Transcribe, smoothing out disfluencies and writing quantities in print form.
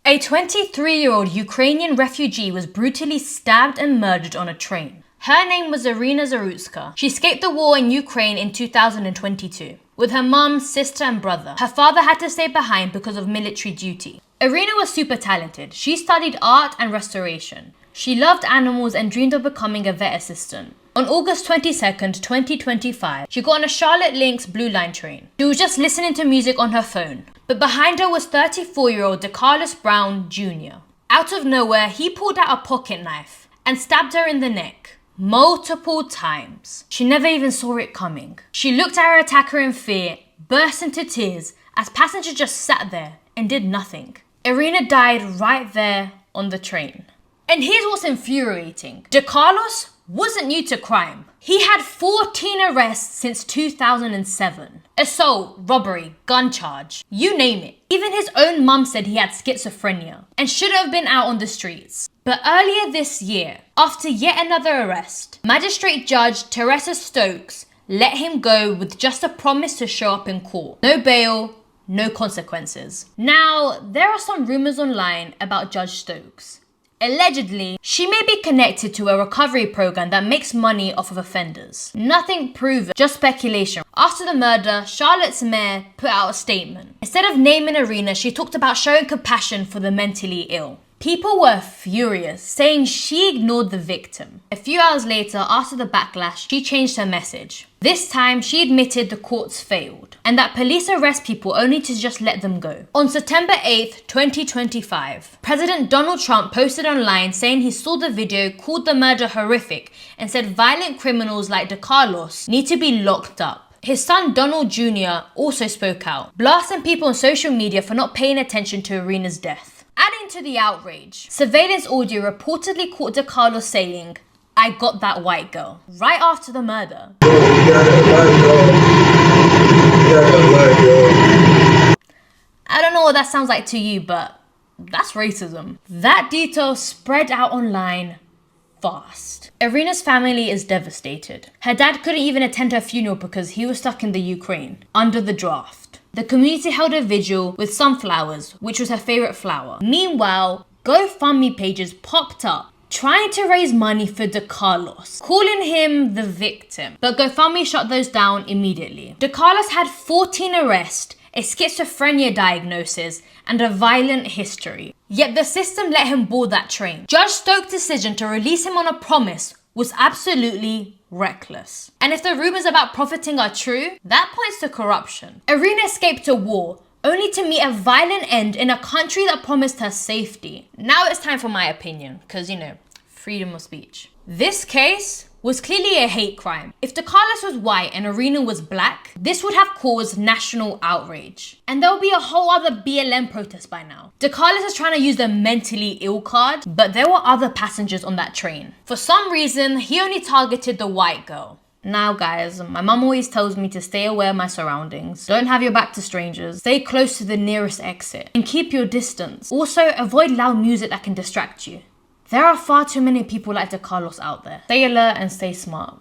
A 23-year-old Ukrainian refugee was brutally stabbed and murdered on a train. Her name was Iryna Zarutska. She escaped the war in Ukraine in 2022 with her mum, sister and brother. Her father had to stay behind because of military duty. Iryna was super talented. She studied art and restoration. She loved animals and dreamed of becoming a vet assistant. On August 22nd, 2025, she got on a Charlotte Lynx Blue Line train. She was just listening to music on her phone. But behind her was 34-year-old DeCarlos Brown Jr. Out of nowhere, he pulled out a pocket knife and stabbed her in the neck multiple times. She never even saw it coming. She looked at her attacker in fear, burst into tears as passengers just sat there and did nothing. Iryna died right there on the train. And here's what's infuriating. DeCarlos wasn't new to crime. He had 14 arrests since 2007. Assault, robbery, gun charge, you name it. Even his own mum said he had schizophrenia and shouldn't have been out on the streets. But earlier this year, after yet another arrest, Magistrate Judge Teresa Stokes let him go with just a promise to show up in court. No bail, no consequences. Now, there are some rumors online about Judge Stokes. Allegedly, she may be connected to a recovery program that makes money off of offenders. Nothing proven, just speculation. After the murder, Charlotte's mayor put out a statement. Instead of naming Iryna, she talked about showing compassion for the mentally ill. People were furious, saying she ignored the victim. A few hours later, after the backlash, she changed her message. This time, she admitted the courts failed and that police arrest people only to just let them go. On September 8th, 2025, President Donald Trump posted online saying he saw the video, called the murder horrific, and said violent criminals like DeCarlos need to be locked up. His son Donald Jr. also spoke out, blasting people on social media for not paying attention to Iryna's death. Adding to the outrage, surveillance audio reportedly caught DeCarlos saying, "I got that white girl," right after the murder. I don't know what that sounds like to you, but that's racism. That detail spread out online fast. Iryna's family is devastated. Her dad couldn't even attend her funeral because he was stuck in the Ukraine, under the draft. The community held a vigil with sunflowers, which was her favorite flower. Meanwhile, GoFundMe pages popped up trying to raise money for DeCarlos, calling him the victim. But GoFundMe shut those down immediately. DeCarlos had 14 arrests, a schizophrenia diagnosis, and a violent history. Yet the system let him board that train. Judge Stokes' decision to release him on a promise was absolutely reckless. And if the rumors about profiting are true, that points to corruption. Iryna escaped a war, only to meet a violent end in a country that promised her safety. Now it's time for my opinion, because, freedom of speech. This case was clearly a hate crime. If DeCarlos was white and Iryna was black, this would have caused national outrage. And there will be a whole other BLM protest by now. DeCarlos is trying to use the mentally ill card, but there were other passengers on that train. For some reason, he only targeted the white girl. Now guys, my mum always tells me to stay aware of my surroundings. Don't have your back to strangers. Stay close to the nearest exit. And keep your distance. Also, avoid loud music that can distract you. There are far too many people like DeCarlos out there. Stay alert and stay smart.